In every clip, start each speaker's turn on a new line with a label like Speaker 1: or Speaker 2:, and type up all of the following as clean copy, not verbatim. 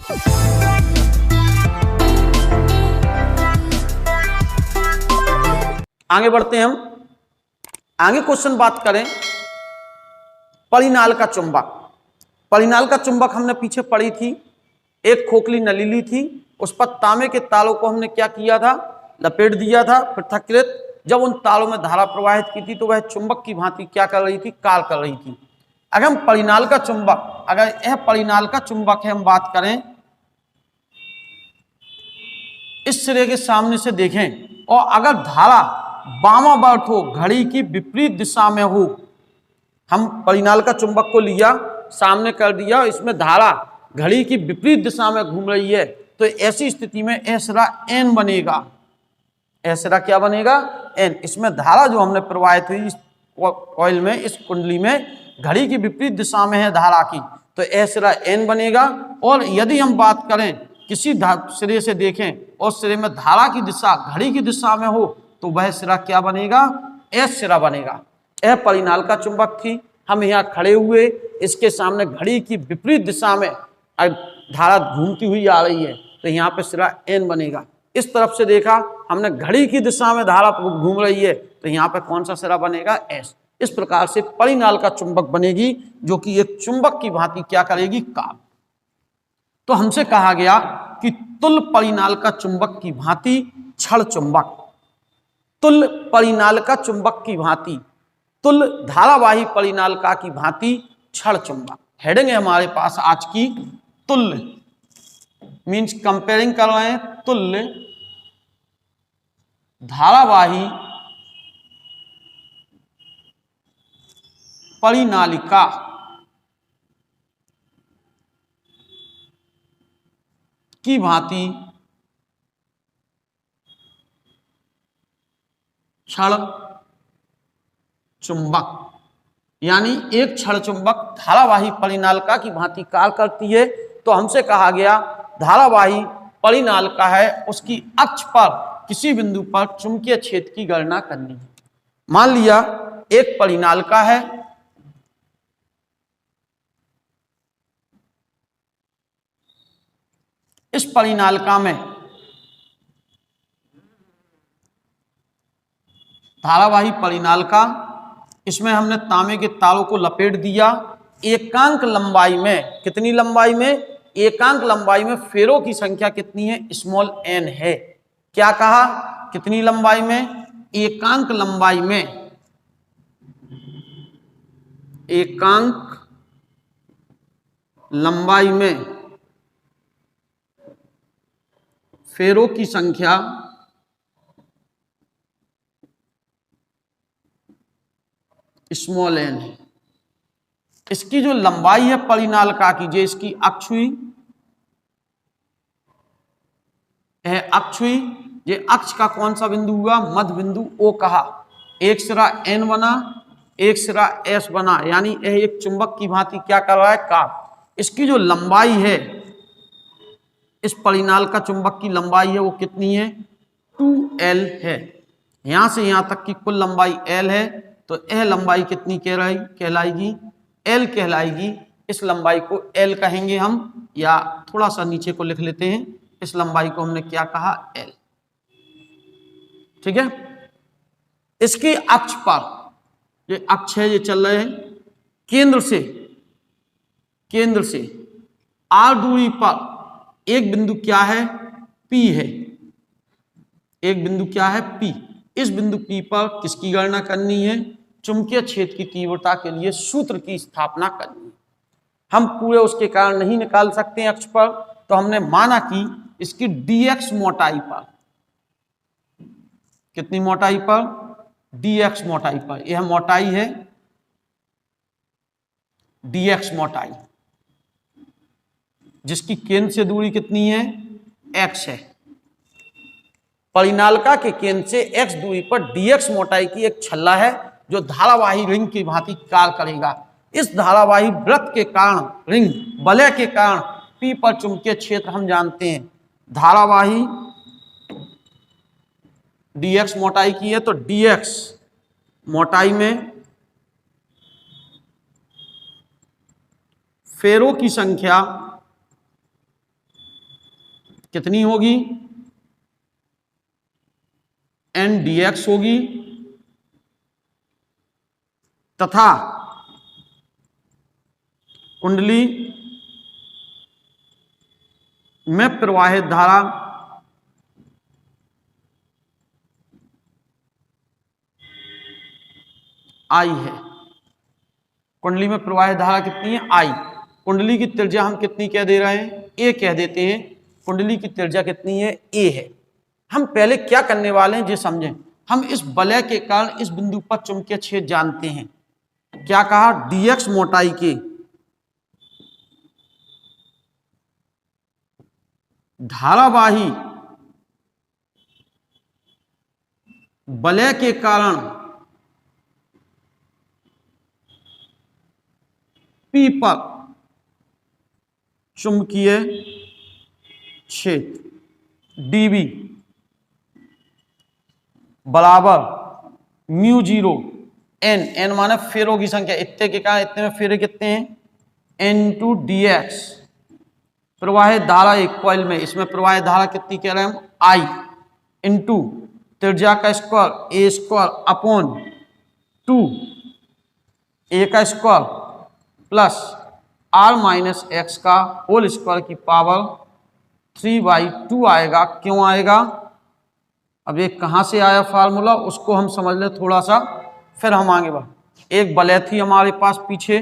Speaker 1: आगे बढ़ते हैं हम। आगे क्वेश्चन बात करें परिनाल का चुंबक। परिनाल का चुंबक हमने पीछे पढ़ी थी, एक खोखली नलीली थी, उस पर तांबे के तालों को हमने क्या किया था, लपेट दिया था पृथक्कृत। जब उन तालों में धारा प्रवाहित की थी तो वह चुंबक की भांति क्या कर रही थी, कार्य कर रही थी। अगर हम परिनाल का चुंबक, अगर यह परिनाल का चुंबक है, हम बात करें इस सिरे के सामने से देखें और अगर धारा वामावर्त हो, घड़ी की विपरीत दिशा में हो, हम परिनाल का चुंबक को लिया, सामने कर दिया, इसमें धारा घड़ी की विपरीत दिशा में घूम रही है, तो ऐसी स्थिति में यह सिरा एन बनेगा। यह सिरा क्या बनेगा, एन। इसमें धारा जो हमने प्रवाहित हुई इस कॉइल में, इस कुंडली में, घड़ी की विपरीत दिशा में है धारा की, तो यह सिरा एन बनेगा। और यदि हम बात करें किसी सिरे से देखें और सिरे में धारा की दिशा घड़ी की दिशा में हो, तो वह सिरा क्या बनेगा, एस सिरा बनेगा। यह परिनाल का चुंबक थी। हम यहाँ खड़े हुए, इसके सामने घड़ी की विपरीत दिशा में धारा घूमती हुई आ रही है, तो यहाँ पे सिरा एन बनेगा। इस तरफ से देखा हमने, घड़ी की दिशा में धारा घूम रही है, तो यहाँ पे कौन सा सिरा बनेगा, एस। इस प्रकार से परिनाल का चुंबक बनेगी, जो कि एक चुंबक की भांति क्या करेगी, काम। तो हमसे कहा गया कि तुल्य परिनाल का चुंबक की भांति क्षण चुंबक, तुल्य परिनाल का चुंबक की भांति, तुल्य धारावाही परिनालिका की भांति क्षण चुंबक। हेडिंग है हमारे पास आज की, तुल्य मीन्स कंपेयरिंग कर रहे हैं, तुल्य धारावाही परिनालिका की भांति क्षण चुंबक। यानी एक क्षण चुंबक धारावाही परिनालिका की भांति कार्य करती है। तो हमसे कहा गया धारावाही परिनालिका है, उसकी अक्ष पर किसी बिंदु पर चुंबकीय क्षेत्र की गणना करनी है। मान लिया एक परिनालिका है, इस परिनालिका में धारावाही परिनालिका, इसमें हमने तांबे के तारों को लपेट दिया। एकांक लंबाई में, कितनी लंबाई में, एकांक लंबाई में फेरों की संख्या कितनी है, स्मॉल एन है। क्या कहा, कितनी लंबाई में, एकांक लंबाई में, एकांक लंबाई में फेरों की संख्या स्मॉल एन है। इसकी जो लंबाई है परिनालिका की, जो इसकी अक्ष हुई, यह अक्ष हुई, ये अक्ष का कौन सा बिंदु हुआ, मध्य बिंदु ओ कहा। एक सिरा एन बना, एक सिरा एस बना, यानी यह एक चुंबक की भांति क्या कर रहा है, काम। इसकी जो लंबाई है, इस परिनालिका चुंबक की लंबाई है वो कितनी है, 2L है। यहां से यहां तक की कुल लंबाई L है, तो यह लंबाई कितनी कहलाएगी, L कहलाएगी। इस लंबाई को L कहेंगे हम, या थोड़ा सा नीचे को लिख लेते हैं, इस लंबाई को हमने क्या कहा, L। ठीक है। इसकी अक्ष पर, ये अक्ष है, ये चल रहे हैं केंद्र से R दूरी पर एक बिंदु क्या है, P है। एक बिंदु क्या है, P। इस बिंदु P पर किसकी गणना करनी है, चुंबकीय क्षेत्र की तीव्रता के लिए सूत्र की स्थापना करनी है। हम पूरे उसके कारण नहीं निकाल सकते हैं अक्ष पर, तो हमने माना कि इसकी dx मोटाई पर, कितनी मोटाई पर, dx मोटाई पर, यह मोटाई है dx मोटाई, जिसकी केंद्र से दूरी कितनी है, x है। परिनालिका के केंद्र से x दूरी पर dx मोटाई की एक छल्ला है, जो धारावाही रिंग की भांति कार्य करेगा। इस धारावाही वृत्त के कारण, रिंग वलय के कारण P पर चुंबकीय क्षेत्र हम जानते हैं। धारावाही dx मोटाई की है, तो dx मोटाई में फेरों की संख्या कितनी होगी, एन डी एक्स होगी, तथा कुंडली में प्रवाहित धारा आई है। कुंडली में प्रवाहित धारा कितनी है, आई। कुंडली की त्रिज्या हम कितनी कह दे रहे हैं, ए कह देते हैं। कुंडली की त्रिज्या कितनी है, ए है। हम पहले क्या करने वाले हैं ये समझें। हम इस वलय के कारण इस बिंदु पर चुंबकीय क्षेत्र जानते हैं। क्या कहा, dx मोटाई के धारावाही वलय के कारण P पर चुंबकीय क्षेत्र dB बराबर म्यू जीरो एन, एन माने फेरों की संख्या, इतने के कारण इतने में फेरे कितने हैं, एन टू डी एक्स। प्रवाहित धारा एक कॉइल में, इसमें प्रवाहित धारा कितनी कह रहे हैं हम, आई, इंटू त्रिज्या का square a square upon 2 a का square plus r minus x का होल स्क्वायर की पावर 3/2 आएगा। क्यों आएगा, अब ये कहाँ से आया फार्मूला उसको हम समझ लें थोड़ा सा, फिर हम आगे बढ़। एक वलय थी हमारे पास, पीछे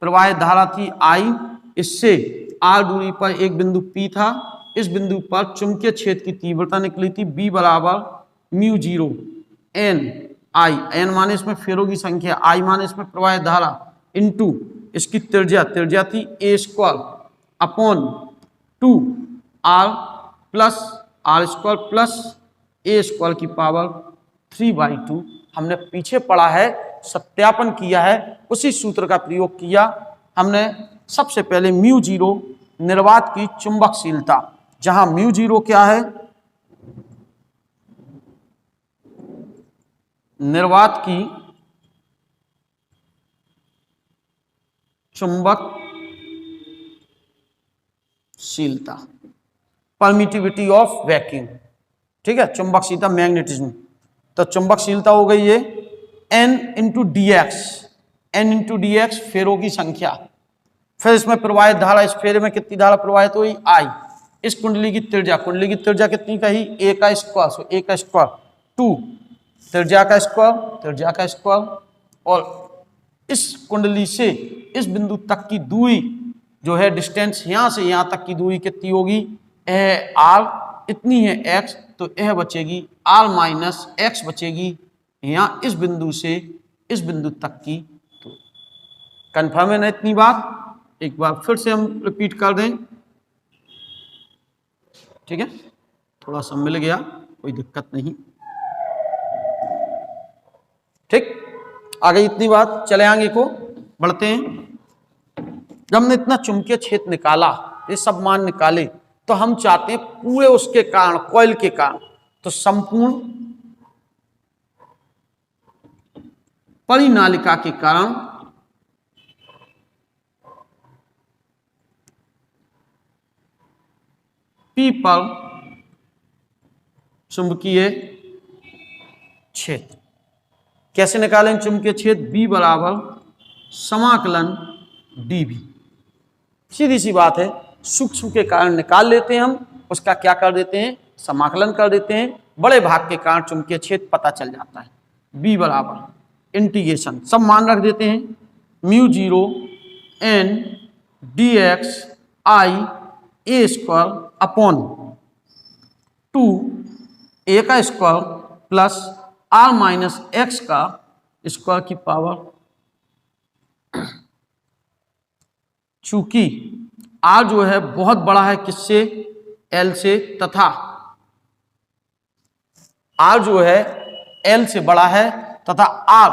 Speaker 1: प्रवाहित धारा थी आई, इससे आर दूरी पर एक बिंदु P था। इस बिंदु पर चुंबकीय क्षेत्र की तीव्रता निकली थी B बराबर म्यू जीरो एन आई, एन माने इसमें फेरों की संख्या, आई माने इसमें प्रवाहित धारा, इनटू इसकी त्रिज्या, त्रिज्या थी a square upon 2 r plus r square plus a square की पावर 3/2। हमने पीछे पढ़ा है, सत्यापन किया है, उसी सूत्र का प्रयोग किया हमने। सबसे पहले म्यू जीरो निर्वात की चुंबकशीलता, जहां म्यू जीरो क्या है, निर्वात की चुंबकशीलता, परमिटिविटी ऑफ वैक्यूम, ठीक है, चुंबकशीलता मैग्नेटिज्म। तो चुंबकशीलता हो गई ये N into D X, N into D X फेरों की संख्या। फिर इसमें प्रवाहित धारा, इस फेरे में कितनी धारा प्रवाहित हुई, आई। इस कुंडली की त्रिज्या, कुंडली की त्रिज्या कितनी कही, ए का स्क्वायर, सो ए का स्क्वायर 2 त्रिज्या का स्क्वायर, त्रिज्या का स्क्वायर, और इस कुंडली से इस बिंदु तक की दूरी जो है, डिस्टेंस यहां से यहां तक की दूरी कितनी होगी, आर इतनी है एक्स, तो यह बचेगी आर माइनस एक्स बचेगी यहाँ इस बिंदु से इस बिंदु तक की। तो कन्फर्म है ना इतनी बात, एक बार फिर से हम रिपीट कर दें, ठीक है, थोड़ा सा मिल गया, कोई दिक्कत नहीं, ठीक। आगे इतनी बात, चले आगे को बढ़ते हैं। जब हमने इतना चुंबकीय क्षेत्र निकाला, ये सब मान निकाले, तो हम चाहते हैं पूरे उसके कारण, कॉइल के कारण, तो संपूर्ण परिनालिका के कारण P पर चुंबकीय क्षेत्र कैसे निकालें, चुंबकीय क्षेत्र B बराबर समाकलन dV। सीधी सी बात है, सूक्ष्म के कारण निकाल लेते हैं हम, उसका क्या कर देते हैं, समाकलन कर देते हैं, बड़े भाग के कारण चुंबकीय क्षेत्र पता चल जाता है। B बराबर इंटीग्रेशन, सब मान रख देते हैं, mu zero n d x I a square upon 2 a का square plus r minus x का स्क्वायर की पावर। चूंकि आर जो है बहुत बड़ा है किससे, एल से, तथा आर जो है एल से बड़ा है तथा आर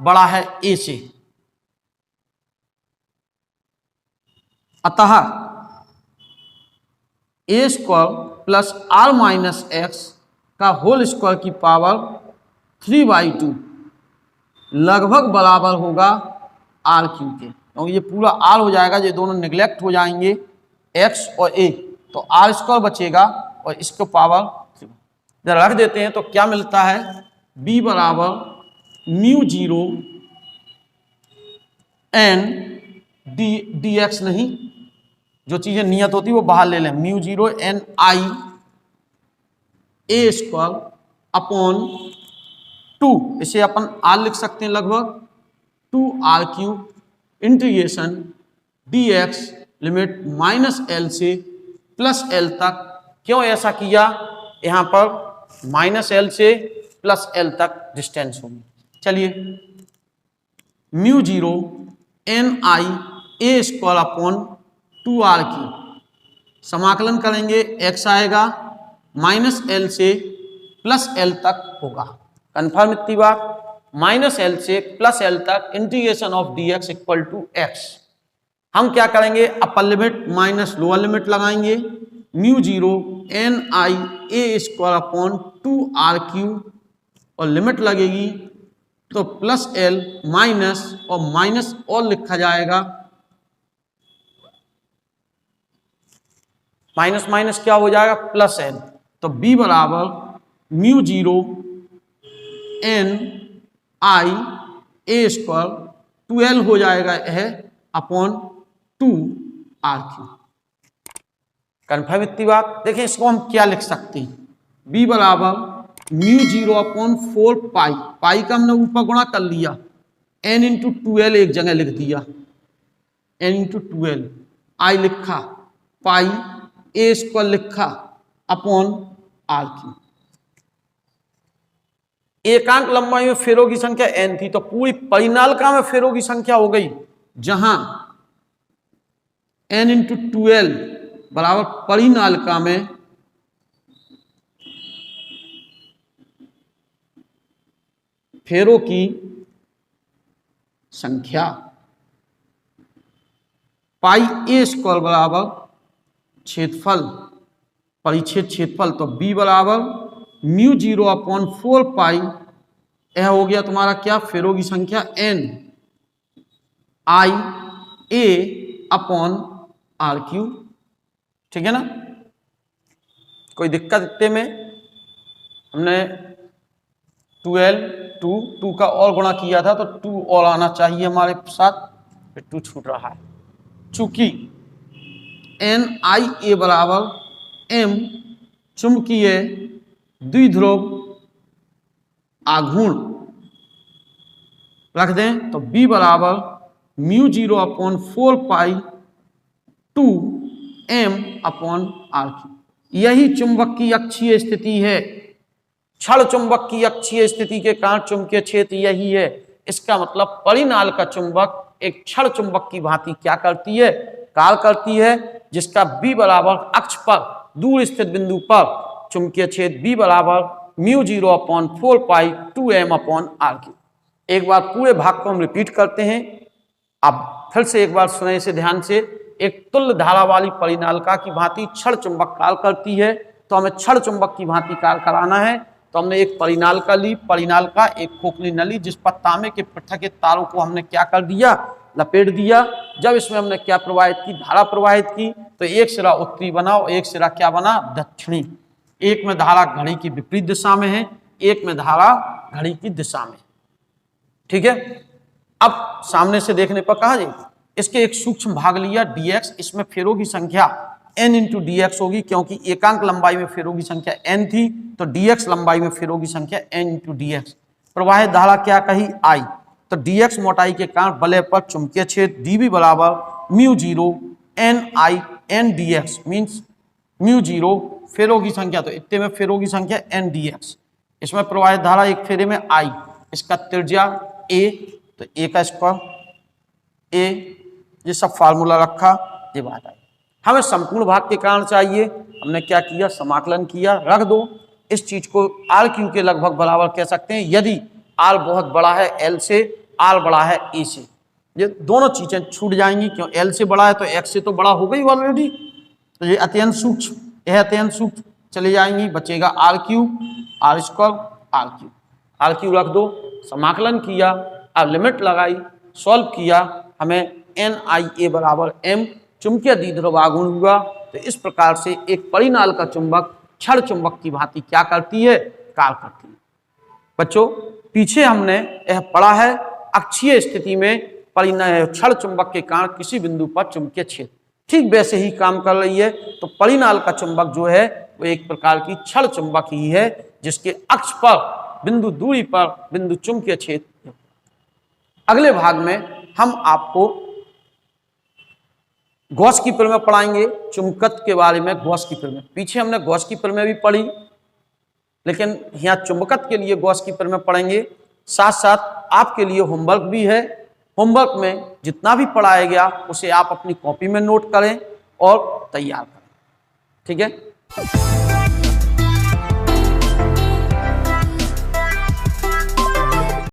Speaker 1: बड़ा है ए से, अतः a square plus r minus x का होल स्क्वायर की पावर 3/2 लगभग बराबर होगा आर क्यू के, क्योंकि ये पूरा आर हो जाएगा, ये दोनों निगलेक्ट हो जाएंगे, एक्स और ए, तो आर स्क्वायर बचेगा और इसको पावर 3 जरा रख देते हैं तो क्या मिलता है, B बराबर म्यू 0 n dx, नहीं जो चीजें नियत होती है वो बाहर ले लें, mu 0 n I a square upon 2, इसे अपन r लिख सकते हैं लगभग 2r³ integration dx limit -L से +L तक। क्यों ऐसा किया, यहां पर -L से +L तक डिस्टेंस होगी। चलिए mu 0 n I a square upon 2r³ समाकलन करेंगे, x आएगा -L से +L तक होगा। कंफर्म इतनी बात, -L से +L तक integration of dx equal to x। हम क्या करेंगे, upper limit minus lower limit लगाएंगे, mu 0 n I a square upon 2r³ और लिमिट लगेगी तो +L माइनस और माइनस और लिखा जाएगा, माइनस माइनस क्या हो जाएगा +L, तो B बराबर mu 0 n I a square 12 हो जाएगा है अपॉन 2r³। कन्फर्म इतनी बात। देखिए इसको हम क्या लिख सकते हैं, B बराबर म्यू 0 अपॉन 4 पाई, पाई का हमने ऊपर गुणा कर लिया, n इंटू 12 एक जगह लिख दिया, n इंटू 12 I लिखा, पाई a स्क्वायर लिखा अपॉन r³। एकांक लंबाई में फेरों की संख्या n थी तो पूरी परिनालिका में फेरों की संख्या हो गई, जहां n इंटू 12 बराबर परिनालिका में फेरों की संख्या, पाई a स्क्वायर बराबर क्षेत्रफल, परिच्छेद क्षेत्रफल, तो B बराबर म्यू 0 अपॉन 4 पाई, यह हो गया तुम्हारा क्या, फेरों की संख्या n I a upon r³। ठीक है ना, कोई दिक्कत इतने में, हमने 2 का और गुणा किया था तो 2 और आना चाहिए हमारे साथ, फिर 2 छूट रहा है। चूंकि n I a बराबर m चुंबकीय द्विध्रुव आघूर्ण रख दें तो B बराबर म्यू 0 अपॉन 4 पाई 2 m अपॉन r³। यही चुंबक की अक्षीय स्थिति है, क्षण चुंबक की अक्षीय स्थिति के कारण चुंबकीय क्षेत्र यही है। इसका मतलब परिनालिका चुंबक एक क्षण चुंबक की भांति क्या करती है, कार्य करती है, जिसका B बराबर अक्ष पर दूर स्थित बिंदु पर चुंबकीय क्षेत्र B बराबर म्यू 0 अपॉन 4 पाई 2m अपॉन r³। एक बार पूरे भाग को हम रिपीट करते हैं, अब फिर से एक बार सुने इसे ध्यान से। एक तुल्य धारा वाली परिनालिका की भांति क्षण चुंबक कार्य करती है, तो हमें क्षण चुंबक की भांति कार्य कराना है। तो हमने एक परिनालिका ली, परिनालिका एक खोखली नली जिस पर तांबे के पृथक तारों को हमने क्या कर दिया, लपेट दिया। जब इसमें हमने क्या प्रवाहित की, धारा प्रवाहित की, तो एक सिरा उत्तरी बना और एक सिरा क्या बना, दक्षिणी। एक में धारा घड़ी की विपरीत दिशा में है, एक में धारा घड़ी की दिशा में। ठीक है, अब सामने से देखने पर कहा जी, इसके एक सूक्ष्म भाग लिया dx, इसमें फेरों की संख्या n इंटू dx होगी, क्योंकि एकांक लंबाई में फेरों की संख्या n थी, तो dx लंबाई में फेरों की संख्या n इंटू dx। प्रवाहित धारा क्या कही, I, तो dx मोटाई के कारण वलय पर चुंबकीय क्षेत्र dB बराबर mu 0 n I n dx, means mu 0 फेरों की संख्या, तो इतने में फेरों की संख्या n dx। इसमें प्रवाहित धारा एक फेरे में I, इसका त्रिज्या a, तो a का स्क्वायर a, ये सब फार्मूला रखा, ये बात आई। हमें संपूर्ण भाग के कारण चाहिए, हमने क्या किया, समाकलन किया, रख दो। इस चीज को r³ के लगभग बराबर कह सकते हैं, यदि r बहुत बड़ा है l से, r बड़ा है a से। ये दोनों चीजें छूट जाएंगी, क्यों, l से बड़ा है तो x से तो बड़ा हो गई ऑलरेडी, तो ये अत्यंत सूक्ष्म, यह अत्यंत सूक्ष्म चले जाएंगी, बचेगा r³ r स्क्वायर r³ रख दो, समाकलन किया, अब लिमिट लगाई, सॉल्व किया, हमें NIA बराबर m चुंबकीय द्विध्रुव आघूर्ण हुआ। तो इस प्रकार से एक परिनालिका चुंबक क्षण चुंबक की भांति क्या करती है, कार्य करती है। बच्चों पीछे हमने यह पढ़ा है अक्षीय स्थिति में क्षण चुंबक के कारण किसी बिंदु पर चुंबकीय क्षेत्र ठीक वैसे ही काम कर रही है। तो परिनाल का चुंबक जो है वो एक प्रकार की क्षण चुंबक ही है, जिसके अक्ष पर बिंदु दूरी पर बिंदु चुंबकीय क्षेत्र। अगले भाग में हम आपको गॉस की प्रमेय पढ़ाएंगे, चुंबकत्व के बारे में। गॉस की प्रमेय पीछे हमने गॉस की प्रमेय भी पढ़ी, लेकिन यहाँ चुंबकत्व के लिए गॉस की प्रमेय पढ़ेंगे। साथ साथ आपके लिए होमवर्क भी है। होमवर्क में जितना भी पढ़ाया गया उसे आप अपनी कॉपी में नोट करें और तैयार करें। ठीक है।